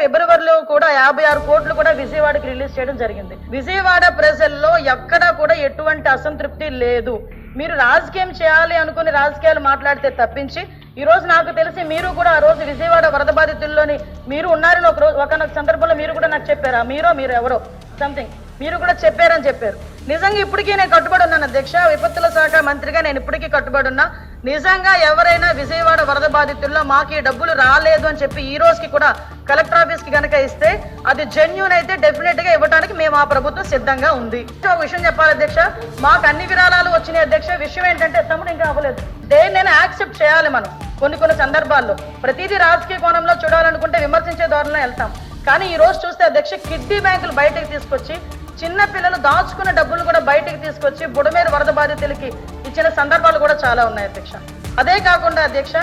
ఫిబ్రవరిలో కూడా 56 కోట్లు కూడా విజయవాడకి రిలీజ్ చేయడం జరిగింది. విజయవాడ ప్రజల్లో ఎక్కడా కూడా ఎటువంటి అసంతృప్తి లేదు. మీరు రాజకీయం చేయాలి అనుకుని రాజకీయాలు మాట్లాడితే తప్పించి ఈ రోజు నాకు తెలిసి మీరు కూడా ఆ రోజు విజయవాడ వరద బాధితుల్లోని మీరు ఉన్నారని ఒక సందర్భంలో మీరు కూడా నాకు చెప్పారా, మీరు ఎవరో సంథింగ్ మీరు కూడా చెప్పారని చెప్పారు. నిజంగా ఇప్పటికీ నేను కట్టుబడి ఉన్నాను అధ్యక్ష, విపత్తుల శాఖ మంత్రిగా నేను ఇప్పటికీ కట్టుబడి ఉన్నా. నిజంగా ఎవరైనా విజయవాడ వరద బాధితుల్లో మాకు ఈ డబ్బులు రాలేదు అని చెప్పి ఈ రోజుకి కూడా కలెక్టర్ ఆఫీస్ కి కనుక ఇస్తే అది జెన్యూన్ అయితే డెఫినెట్ గా ఇవ్వడానికి మేము ఆ ప్రభుత్వం సిద్ధంగా ఉంది. ఒక విషయం చెప్పాలి అధ్యక్ష, మాకు అన్ని విరాళాలు వచ్చినాయి అధ్యక్ష. విషయం ఏంటంటే తమ్ముడు ఇంకా అవ్వలేదు, దేన్నైనా యాక్సెప్ట్ చేయాలి మనం. కొన్ని సందర్భాల్లో ప్రతిదీ రాజకీయ కోణంలో చూడాలనుకుంటే విమర్శించే ధోరణిలో వెళ్తాం. కానీ ఈ రోజు చూస్తే అధ్యక్ష కిడ్నీ బ్యాంకులు బయటకు తీసుకొచ్చి చిన్న పిల్లలు దాచుకున్న డబ్బులు కూడా బయటకు తీసుకొచ్చి బుడమేరు వరద బాధితులకి ఇచ్చిన సందర్భాలు కూడా చాలా ఉన్నాయి అధ్యక్ష. అదే కాకుండా అధ్యక్ష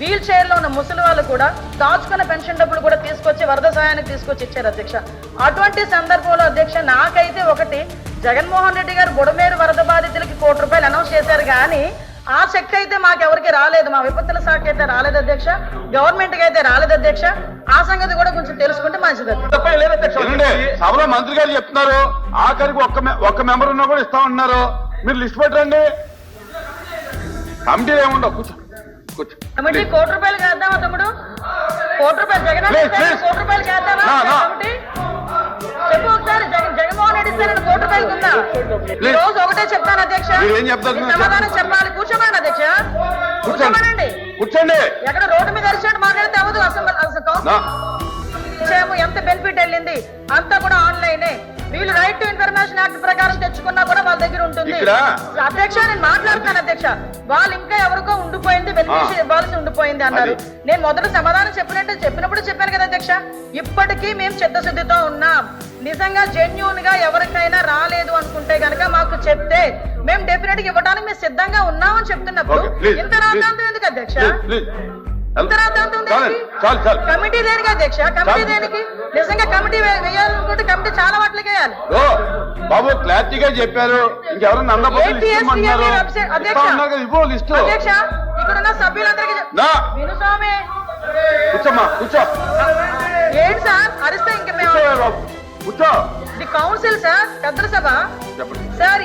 వీల్ చైర్ లో ఉన్న ముసలి వాళ్ళు కూడా దాచుకున్న పెన్షన్ డబ్బులు కూడా తీసుకొచ్చి వరద సహాయానికి తీసుకొచ్చి ఇచ్చారు అధ్యక్ష. అటువంటి సందర్భంలో అధ్యక్ష నాకైతే ఒకటి, జగన్మోహన్ రెడ్డి గారు బుడమేరు వరద బాధితులకి ₹1 కోటి అనౌన్స్ చేశారు కానీ ఆ చెక్ అయితే మాకెవరికి రాలేదు. మా విపత్తుల శాఖ అయితే రాలేదు అధ్యక్ష, గవర్నమెంట్ కి అయితే రాలేదు అధ్యక్ష. ఆ సంగతి కూడా కొంచెం తెలుసుకుంటే మంచిది. సభలో మంత్రి గారు చెప్తున్నారు ఆఖరికి ఒక్క మెంబర్ ఉన్నా కూడా ఇస్తా ఉన్నారు. మీరు లిస్ట్ పెట్టండి, కమిటీ ఏముండవు. కూర్చో కమిటీ ₹1 కోటి చేద్దామా తమ్ముడు? ₹1 కోటి జగన్ ₹1 కోటి చేద్దామా కమిటీ? చెప్పు ఒకసారి, జగన్మోహన్ రెడ్డి సార్ ₹1 కోటి ఉందా? ఈ రోజు ఒకటే చెప్తాను అధ్యక్ష, సమాధానం చెప్పాలి. కూర్చోమని అధ్యక్ష, కూర్చోమనండి. కూర్చోండి. ఎక్కడ రోడ్డు మీద అరిచినట్టు మాట్లాడితే అవ్వదు. అసలు ఎంత బెనిఫిట్ వెళ్ళింది అంతా కూడా ఆన్లైనే. వీళ్ళు రైట్ టు ఇన్ఫర్మేషన్ యాక్ట్ ప్రకారం తెచ్చుకున్నా కూడా వాళ్ళ దగ్గర ఉంటుంది అధ్యక్ష. నేను మాట్లాడుతాను అధ్యక్ష, వాళ్ళు ఇంకా ఎవరికో ఉండిపోయింది, బెనిఫిషియరీ ఇవ్వాల్సి ఉండిపోయింది అన్నారు. నేను మొదట సమాధానం చెప్పినప్పుడు చెప్పాను కదా అధ్యక్ష. ఇప్పటికీ మేము చిత్తశుద్ధితో ఉన్నాం. నిజంగా జెన్యూన్ గా ఎవరికైనా రాలేదు అనుకుంటే గనక మాకు చెప్తే మేము డెఫినెట్ గా ఇవ్వడానికి మేము సిద్ధంగా ఉన్నామని చెప్తున్నప్పుడు ఇంత రాద్దాంతం ఎందుకు అధ్యక్ష? కమిటీ దేనికి అధ్యక్ష? కమిటీ దేనికి? నిజంగా కమిటీ వేయాలనుకుంటే కమిటీ చాలా వాటికి వేయాలి. బాబు క్లారిటీగా చెప్పారు. ఇంకెవరన్నా అధ్యక్ష ఇక్కడున్న సభ్యులందరికీ వినుస్వామి కూర్చోమ్మా, కూర్చో. ఏంటి సార్ అరిస్తే ఇంక మేము కూర్చో. ది కౌన్సిల్ సార్, పెద్దల సభ సార్,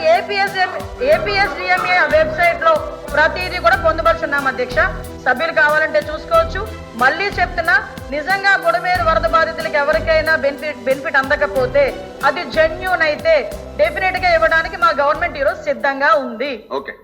ఏపీఎస్డిఎంఏ వెబ్సైట్ లో ప్రతిదీ కూడా పొందుపరుచున్నాం అధ్యక్ష. సభ్యులు కావాలంటే చూసుకోవచ్చు. మళ్ళీ చెప్తున్నా, నిజంగా బుడమేరు వరద బాధితులకు ఎవరికైనా బెనిఫిట్ అందకపోతే అది జెన్యూన్ అయితే డెఫినెట్ గా ఇవ్వడానికి మా గవర్నమెంట్ ఈరోజు సిద్ధంగా ఉంది. ఓకే.